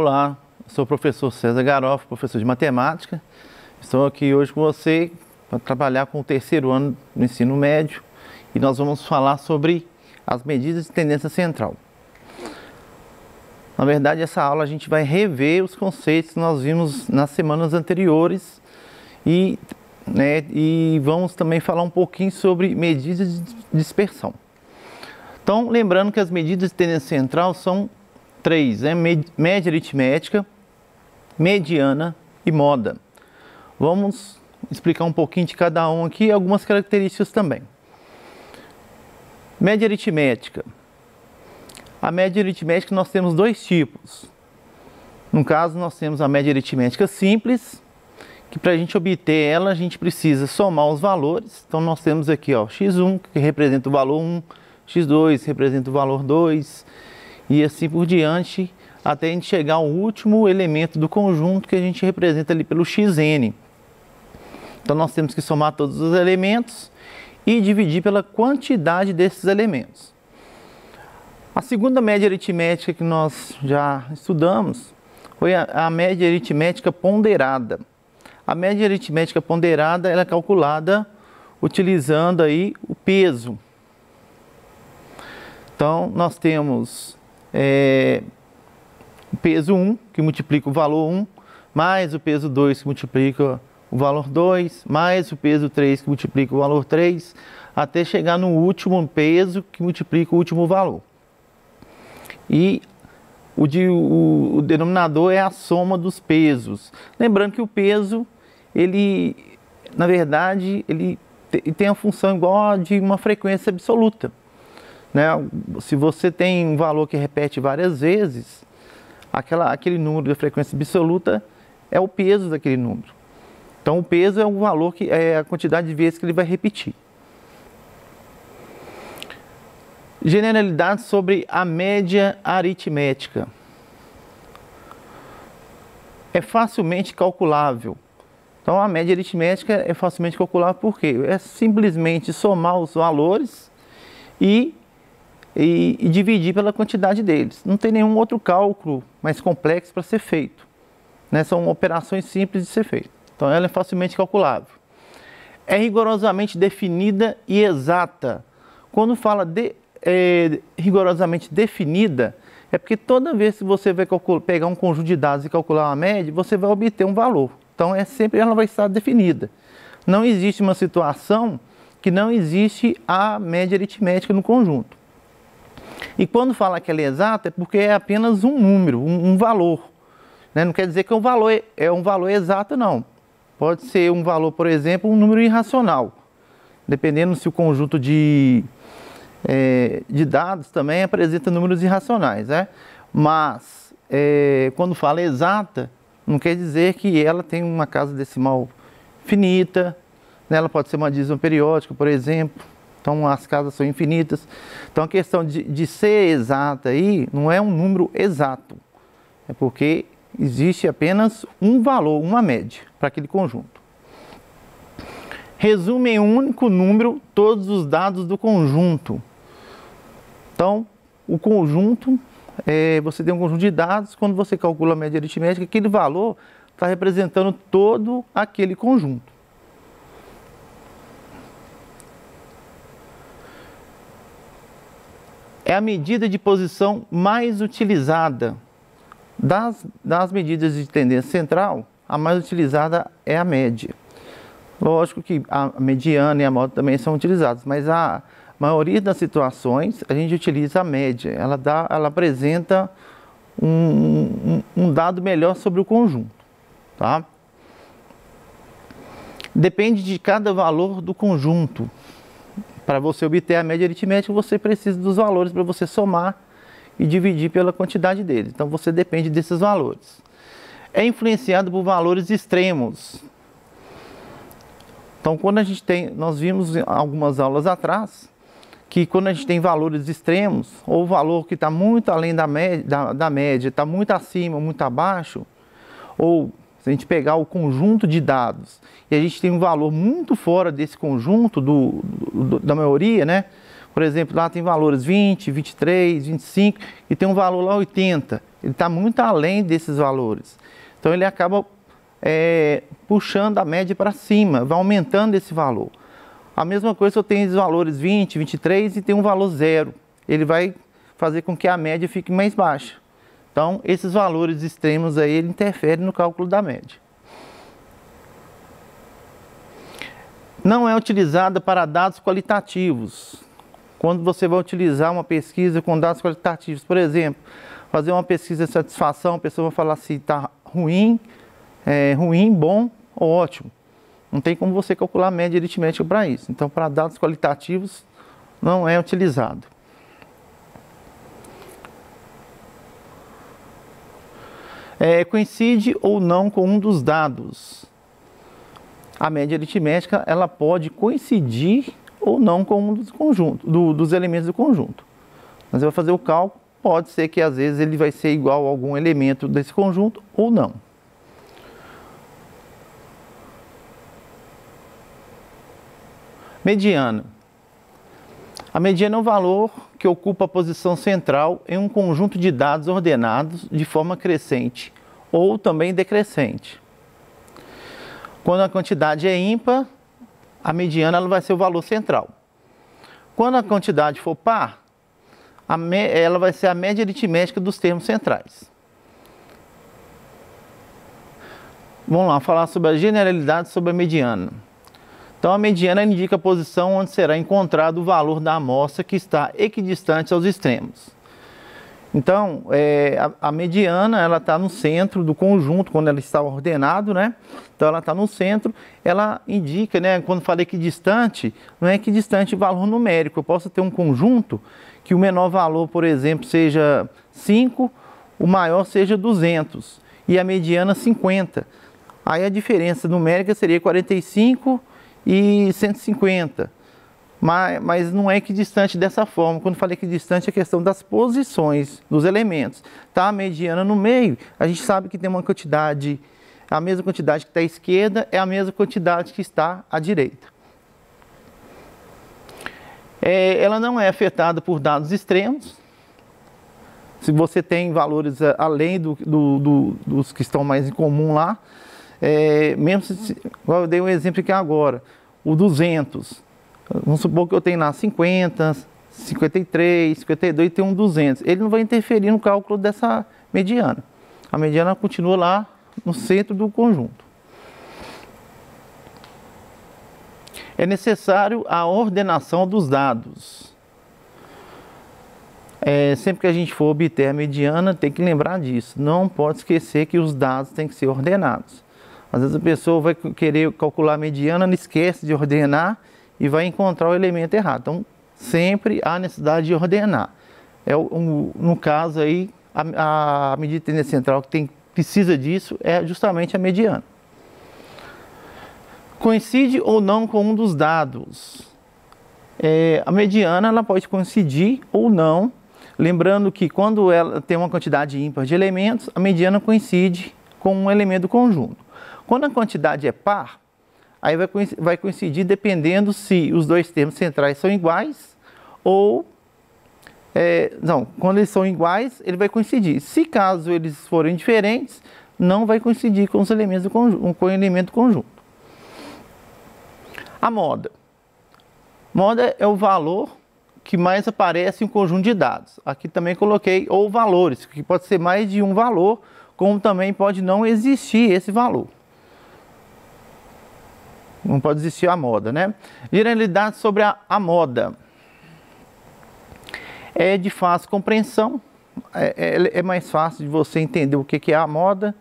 Olá, sou o professor César Garoff, professor de matemática. Estou aqui hoje com você para trabalhar com o terceiro ano do ensino médio e nós vamos falar sobre as medidas de tendência central. Na verdade, essa aula a gente vai rever os conceitos que nós vimos nas semanas anteriores e vamos também falar um pouquinho sobre medidas de dispersão. Então, lembrando que as medidas de tendência central são três, média aritmética, mediana e moda. Vamos explicar um pouquinho de cada um aqui e algumas características também. Média aritmética. A média aritmética nós temos dois tipos. No caso, nós temos a média aritmética simples, que para a gente obter ela, a gente precisa somar os valores. Então, nós temos aqui ó, x1, que representa o valor 1, x2 representa o valor 2, e assim por diante, até a gente chegar ao último elemento do conjunto que a gente representa ali pelo xn. Então nós temos que somar todos os elementos e dividir pela quantidade desses elementos. A segunda média aritmética que nós já estudamos foi a média aritmética ponderada. A média aritmética ponderada ela é calculada utilizando aí o peso. Então nós temos o peso 1, que multiplica o valor 1, mais o peso 2, que multiplica o valor 2, mais o peso 3, que multiplica o valor 3, até chegar no último peso, que multiplica o último valor. E o denominador é a soma dos pesos. Lembrando que o peso, ele, na verdade, ele tem a função igual a de uma frequência absoluta. Né? Se você tem um valor que repete várias vezes, aquele número da frequência absoluta é o peso daquele número. Então, o peso é o valor que é a quantidade de vezes que ele vai repetir. Generalidade sobre a média aritmética. É facilmente calculável. Então, a média aritmética é facilmente calculável por quê? É simplesmente somar os valores e dividir pela quantidade deles. Não tem nenhum outro cálculo mais complexo para ser feito. Né? São operações simples de ser feito. Então ela é facilmente calculável. É rigorosamente definida e exata. Quando fala rigorosamente definida, é porque toda vez que você vai pegar um conjunto de dados e calcular uma média, você vai obter um valor. Então sempre ela vai estar definida. Não existe uma situação que não existe a média aritmética no conjunto. E quando fala que ela é exata, é porque é apenas um número, um valor. Né? Não quer dizer que um valor é um valor exato, não. Pode ser um valor, por exemplo, um número irracional. Dependendo se o conjunto de dados também apresenta números irracionais. Né? Mas, quando fala exata, não quer dizer que ela tem uma casa decimal finita. Né? Ela pode ser uma dízima periódica, por exemplo. Então, as casas são infinitas. Então, a questão de ser exata aí não é um número exato. É porque existe apenas um valor, uma média, para aquele conjunto. Resume em um único número todos os dados do conjunto. Então, o conjunto, você tem um conjunto de dados, quando você calcula a média aritmética, aquele valor está representando todo aquele conjunto. É a medida de posição mais utilizada. Das medidas de tendência central, a mais utilizada é a média. Lógico que a mediana e a moda também são utilizadas, mas a maioria das situações a gente utiliza a média. Ela apresenta um dado melhor sobre o conjunto. Tá? Depende de cada valor do conjunto. Para você obter a média aritmética, você precisa dos valores para você somar e dividir pela quantidade deles. Então, você depende desses valores. É influenciado por valores extremos. Então, quando a gente nós vimos algumas aulas atrás, que quando a gente tem valores extremos, ou o valor que está muito além da média, está muito acima, muito abaixo, ou se a gente pegar o conjunto de dados e a gente tem um valor muito fora desse conjunto da maioria, né? Por exemplo, lá tem valores 20, 23, 25 e tem um valor lá 80. Ele está muito além desses valores. Então ele acaba puxando a média para cima, vai aumentando esse valor. A mesma coisa se eu tenho os valores 20, 23 e tem um valor 0. Ele vai fazer com que a média fique mais baixa. Então esses valores extremos aí, ele interfere no cálculo da média. Não é utilizada para dados qualitativos. Quando você vai utilizar uma pesquisa com dados qualitativos, por exemplo, fazer uma pesquisa de satisfação, a pessoa vai falar se está ruim, ruim, bom ou ótimo. Não tem como você calcular a média aritmética para isso. Então, para dados qualitativos, não é utilizado. Coincide ou não com um dos dados. A média aritmética, ela pode coincidir ou não com um dos conjuntos, dos elementos do conjunto. Mas você vai fazer o cálculo, pode ser que às vezes ele vai ser igual a algum elemento desse conjunto ou não. Mediana. A mediana é um valor que ocupa a posição central em um conjunto de dados ordenados de forma crescente ou também decrescente. Quando a quantidade é ímpar, a mediana ela vai ser o valor central. Quando a quantidade for par, ela vai ser a média aritmética dos termos centrais. Vamos lá, falar sobre a generalidade sobre a mediana. Então, a mediana indica a posição onde será encontrado o valor da amostra que está equidistante aos extremos. Então, a mediana, ela está no centro do conjunto, quando ela está ordenado, né? Então, ela está no centro, ela indica, né? Quando fala equidistante, não é equidistante valor numérico. Eu posso ter um conjunto que o menor valor, por exemplo, seja 5, o maior seja 200 e a mediana 50. Aí a diferença numérica seria 45 e 150. Mas não é equidistante dessa forma. Quando falei equidistante, é a questão das posições dos elementos. Tá a mediana no meio, a gente sabe que tem uma quantidade, a mesma quantidade que está à esquerda é a mesma quantidade que está à direita. Ela não é afetada por dados extremos. Se você tem valores além dos que estão mais em comum lá, mesmo se, eu dei um exemplo aqui agora, o 200. Vamos supor que eu tenho lá 50, 53, 52 e tem um 200. Ele não vai interferir no cálculo dessa mediana. A mediana continua lá no centro do conjunto. É necessário a ordenação dos dados. Sempre que a gente for obter a mediana, tem que lembrar disso. Não pode esquecer que os dados têm que ser ordenados. Às vezes a pessoa vai querer calcular a mediana, não esquece de ordenar e vai encontrar o elemento errado. Então, sempre há necessidade de ordenar. No caso aí, a medida de tendência central que precisa disso é justamente a mediana. Coincide ou não com um dos dados. A mediana ela pode coincidir ou não. Lembrando que quando ela tem uma quantidade ímpar de elementos, a mediana coincide com um elemento do conjunto. Quando a quantidade é par, aí vai coincidir dependendo se os dois termos centrais são iguais ou... não, quando eles são iguais, ele vai coincidir. Se caso eles forem diferentes, não vai coincidir com os elementos do conjunto, com o elemento do conjunto. A moda. Moda é o valor que mais aparece em um conjunto de dados. Aqui também coloquei ou valores, que pode ser mais de um valor, como também pode não existir esse valor. Não pode existir a moda, né? Generalidade sobre a moda. É de fácil compreensão, é mais fácil de você entender o que é a moda,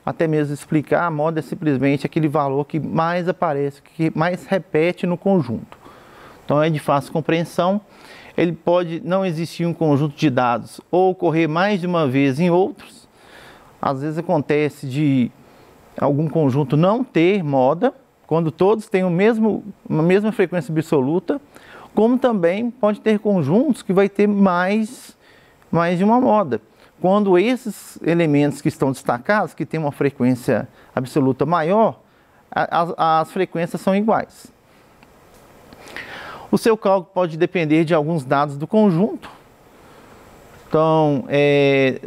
até mesmo explicar. A moda é simplesmente aquele valor que mais aparece, que mais repete no conjunto. Então é de fácil compreensão. Ele pode não existir um conjunto de dados ou ocorrer mais de uma vez em outros. Às vezes acontece de algum conjunto não ter moda, quando todos têm a mesma frequência absoluta, como também pode ter conjuntos que vai ter mais de uma moda. Quando esses elementos que estão destacados, que têm uma frequência absoluta maior, as frequências são iguais. O seu cálculo pode depender de alguns dados do conjunto. Então,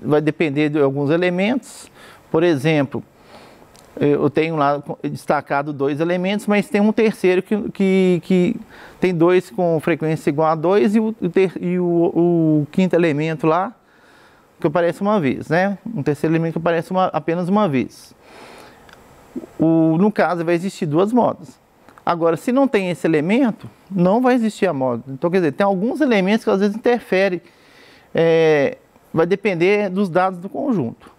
vai depender de alguns elementos. Por exemplo, eu tenho lá destacado 2 elementos, mas tem um terceiro que tem 2 com frequência igual a 2 e o quinto elemento lá que aparece uma vez, né? Um terceiro elemento que aparece apenas uma vez. No caso, vai existir 2 modas. Agora, se não tem esse elemento, não vai existir a moda. Então, quer dizer, tem alguns elementos que às vezes interferem, vai depender dos dados do conjunto,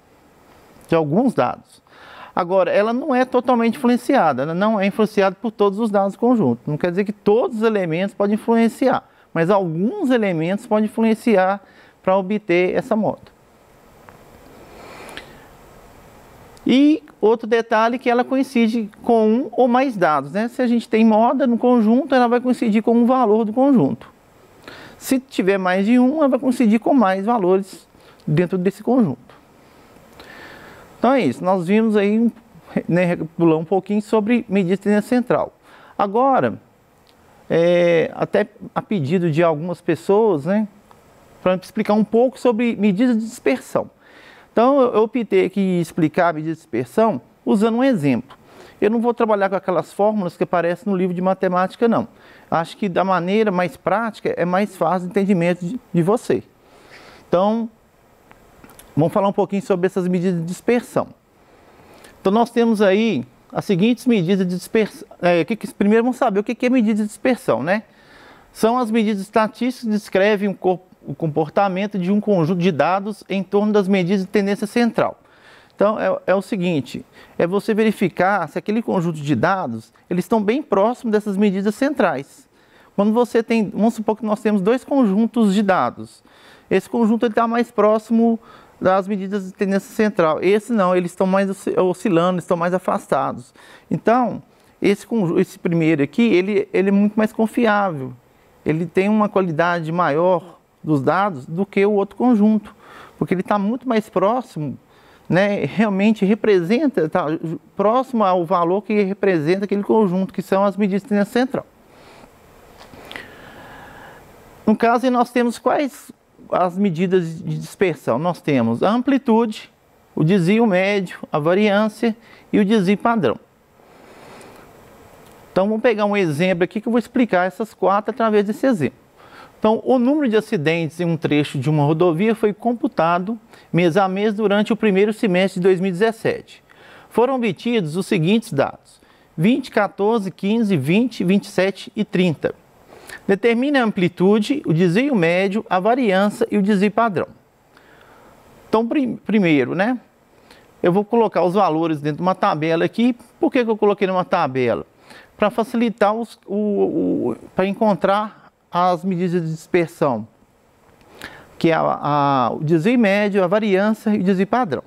de alguns dados. Agora, ela não é totalmente influenciada, ela não é influenciada por todos os dados do conjunto. Não quer dizer que todos os elementos podem influenciar, mas alguns elementos podem influenciar para obter essa moda. E outro detalhe é que ela coincide com um ou mais dados, né? Se a gente tem moda no conjunto, ela vai coincidir com um valor do conjunto. Se tiver mais de um, ela vai coincidir com mais valores dentro desse conjunto. Então é isso, nós vimos aí, né, recapitular um pouquinho sobre medida de tendência central. Agora, até a pedido de algumas pessoas, né, para explicar um pouco sobre medidas de dispersão. Então eu optei aqui em explicar a medida de dispersão usando um exemplo. Eu não vou trabalhar com aquelas fórmulas que aparecem no livro de matemática, não. Acho que da maneira mais prática é mais fácil o entendimento de você. Então, vamos falar um pouquinho sobre essas medidas de dispersão. Então, nós temos aí as seguintes medidas de dispersão. Primeiro, vamos saber o que é medida de dispersão, né? São as medidas estatísticas que descrevem o comportamento de um conjunto de dados em torno das medidas de tendência central. Então, é o seguinte, é você verificar se aquele conjunto de dados, eles estão bem próximos dessas medidas centrais. Quando você tem, vamos supor que nós temos 2 conjuntos de dados. Esse conjunto está mais próximo das medidas de tendência central. Esse não, eles estão mais oscilando, estão mais afastados. Então, esse primeiro aqui, ele é muito mais confiável. Ele tem uma qualidade maior dos dados do que o outro conjunto, porque ele está muito mais próximo, né, realmente representa, está próximo ao valor que representa aquele conjunto, que são as medidas de tendência central. No caso, nós temos quais as medidas de dispersão? Nós temos a amplitude, o desvio médio, a variância e o desvio padrão. Então, vamos pegar um exemplo aqui que eu vou explicar essas 4 através desse exemplo. Então, o número de acidentes em um trecho de uma rodovia foi computado mês a mês durante o primeiro semestre de 2017. Foram obtidos os seguintes dados: 20, 14, 15, 20, 27 e 30. Determine a amplitude, o desvio médio, a variância e o desvio padrão. Então, primeiro, né, eu vou colocar os valores dentro de uma tabela aqui. Por que eu coloquei numa tabela? Para facilitar para encontrar as medidas de dispersão, que é o desvio médio, a variância e o desvio padrão.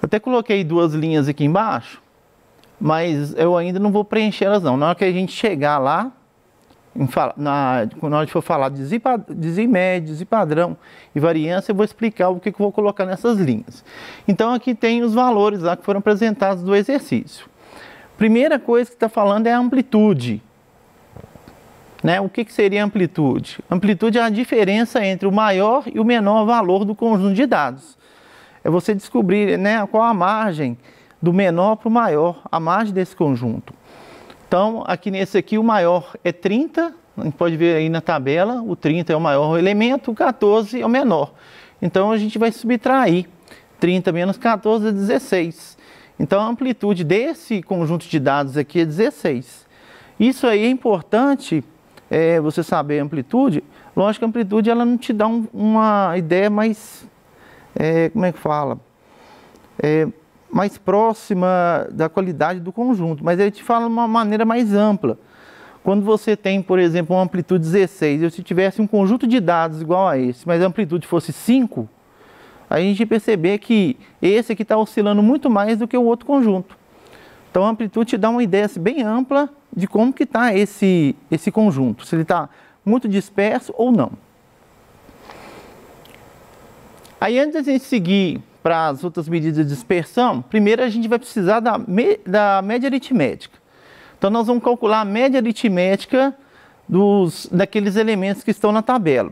Até coloquei 2 linhas aqui embaixo, mas eu ainda não vou preencher elas não. Na hora que a gente chegar lá, na hora que for falar de desvio médio, desvio padrão e variância, eu vou explicar o que eu vou colocar nessas linhas. Então aqui tem os valores lá que foram apresentados do exercício. Primeira coisa que está falando é a amplitude. Né? O que seria amplitude? Amplitude é a diferença entre o maior e o menor valor do conjunto de dados. É você descobrir, né, qual a margem do menor para o maior, a margem desse conjunto. Então, aqui nesse aqui, o maior é 30, a gente pode ver aí na tabela, o 30 é o maior elemento, o 14 é o menor. Então, a gente vai subtrair 30 menos 14 é 16. Então, a amplitude desse conjunto de dados aqui é 16. Isso aí é importante, você saber a amplitude. Lógico que a amplitude ela não te dá uma ideia mais, como é que fala? Mais próxima da qualidade do conjunto, mas ele te fala de uma maneira mais ampla. Quando você tem, por exemplo, uma amplitude 16, e se tivesse um conjunto de dados igual a esse, mas a amplitude fosse 5, aí a gente ia perceber que esse aqui está oscilando muito mais do que o outro conjunto. Então a amplitude te dá uma ideia assim, bem ampla de como que está esse conjunto, se ele está muito disperso ou não. Aí antes de a gente seguir para as outras medidas de dispersão, primeiro a gente vai precisar da média aritmética. Então nós vamos calcular a média aritmética daqueles elementos que estão na tabela.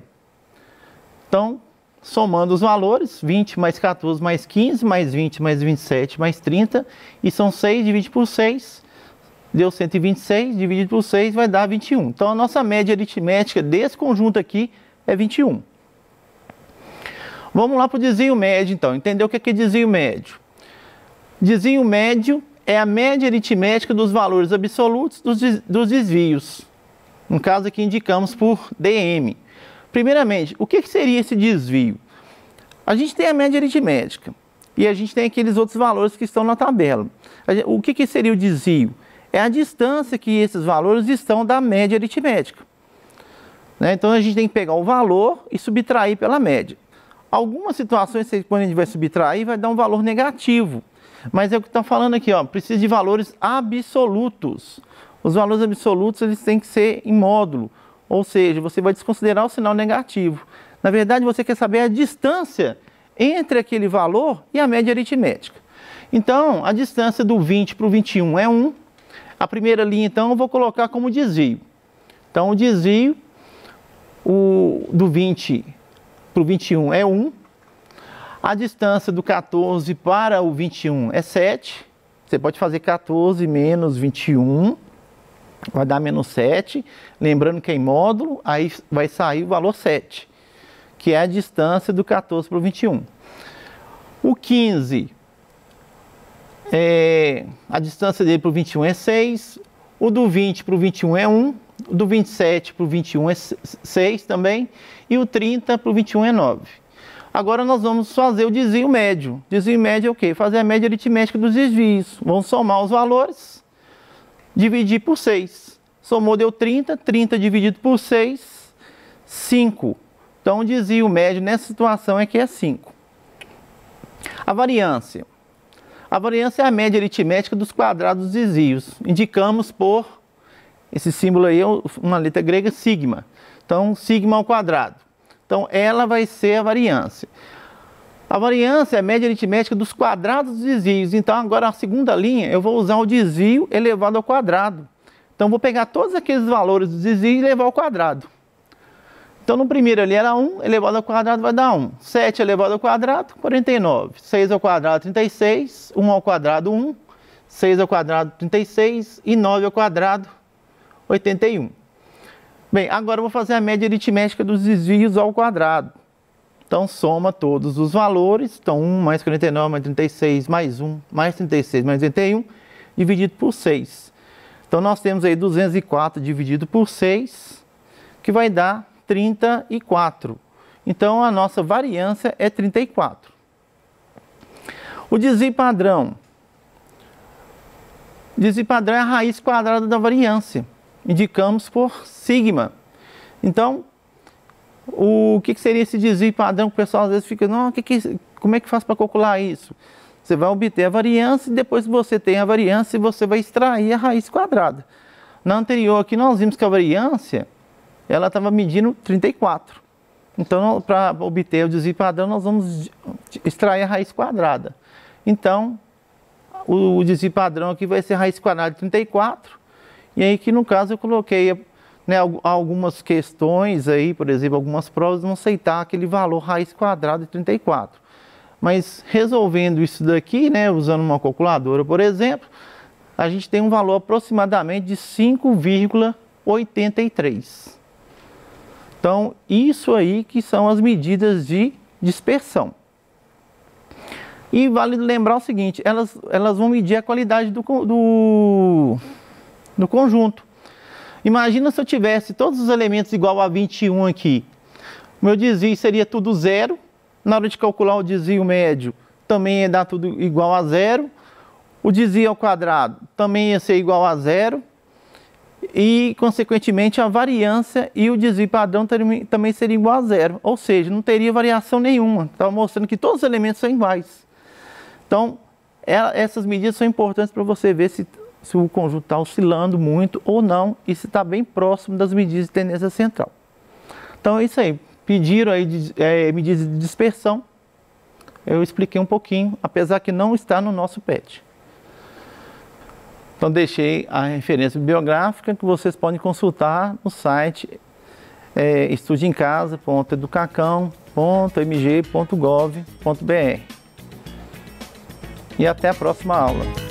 Então, somando os valores, 20 mais 14 mais 15, mais 20 mais 27 mais 30, e são 6 dividido por 6, deu 126, dividido por 6 vai dar 21. Então a nossa média aritmética desse conjunto aqui é 21. Vamos lá para o desvio médio então, entender o que é desvio médio. Desvio médio é a média aritmética dos valores absolutos dos desvios. No caso aqui indicamos por DM. Primeiramente, o que seria esse desvio? A gente tem a média aritmética e a gente tem aqueles outros valores que estão na tabela. O que seria o desvio? É a distância que esses valores estão da média aritmética. Né? Então a gente tem que pegar o valor e subtrair pela média. Algumas situações, quando a gente vai subtrair, vai dar um valor negativo. Mas é o que está falando aqui, ó, precisa de valores absolutos. Os valores absolutos eles têm que ser em módulo, ou seja, você vai desconsiderar o sinal negativo. Na verdade, você quer saber a distância entre aquele valor e a média aritmética. Então, a distância do 20 para o 21 é 1. A primeira linha, então, eu vou colocar como desvio. Então, o desvio do 20 para o 21 é 1. A distância do 14 para o 21 é 7. Você pode fazer 14 menos 21, vai dar menos 7. Lembrando que é em módulo, aí vai sair o valor 7, que é a distância do 14 para o 21. O 15, a distância dele para o 21 é 6. O do 20 para o 21 é 1. O do 27 para o 21 é 6 também. E o 30 para o 21 é 9. Agora nós vamos fazer o desvio médio. Desvio médio é o quê? Fazer a média aritmética dos desvios. Vamos somar os valores, dividir por 6. Somou, deu 30. 30 dividido por 6, 5. Então o desvio médio nessa situação é que é 5. A variância. A variância é a média aritmética dos quadrados dos desvios. Indicamos por, esse símbolo aí é uma letra grega, sigma. Então, sigma ao quadrado. Então, ela vai ser a variância. A variância é a média aritmética dos quadrados dos desvios. Então, agora a segunda linha, eu vou usar o desvio elevado ao quadrado. Então, vou pegar todos aqueles valores dos desvios e levar ao quadrado. Então, no primeiro ali era 1, elevado ao quadrado vai dar 1. 7 elevado ao quadrado, 49. 6 ao quadrado, 36. 1 ao quadrado, 1. 6 ao quadrado, 36. E 9 ao quadrado, 81. Bem, agora eu vou fazer a média aritmética dos desvios ao quadrado. Então, soma todos os valores. Então, 1 mais 49 mais 36 mais 1 mais 36 mais 81 dividido por 6. Então, nós temos aí 204 dividido por 6, que vai dar 34. Então, a nossa variância é 34. O desvio padrão. O desvio padrão é a raiz quadrada da variância. Indicamos por sigma. Então, o que seria esse desvio padrão? O pessoal às vezes fica, não, como é que faz para calcular isso? Você vai obter a variância e depois que você tem a variância, você vai extrair a raiz quadrada. Na anterior aqui nós vimos que a variância, ela estava medindo 34. Então, para obter o desvio padrão, nós vamos extrair a raiz quadrada. Então, o desvio padrão aqui vai ser a raiz quadrada de 34. E aí que no caso eu coloquei, né, algumas questões aí, por exemplo, algumas provas vão aceitar aquele valor raiz quadrada de 34. Mas resolvendo isso daqui, né, usando uma calculadora, por exemplo, a gente tem um valor aproximadamente de 5,83. Então, isso aí que são as medidas de dispersão. E vale lembrar o seguinte, elas vão medir a qualidade do conjunto. Imagina se eu tivesse todos os elementos igual a 21 aqui. O meu desvio seria tudo zero. Na hora de calcular o desvio médio, também ia dar tudo igual a zero. O desvio ao quadrado também ia ser igual a zero. E, consequentemente, a variância e o desvio padrão também seriam igual a zero. Ou seja, não teria variação nenhuma. Estava mostrando que todos os elementos são iguais. Então, essas medidas são importantes para você ver se o conjunto está oscilando muito ou não e se está bem próximo das medidas de tendência central. Então, é isso aí. Pediram aí medidas de dispersão. Eu expliquei um pouquinho, apesar que não está no nosso PET. Então, deixei a referência bibliográfica que vocês podem consultar no site estudeemcasa.educacão.br. E até a próxima aula.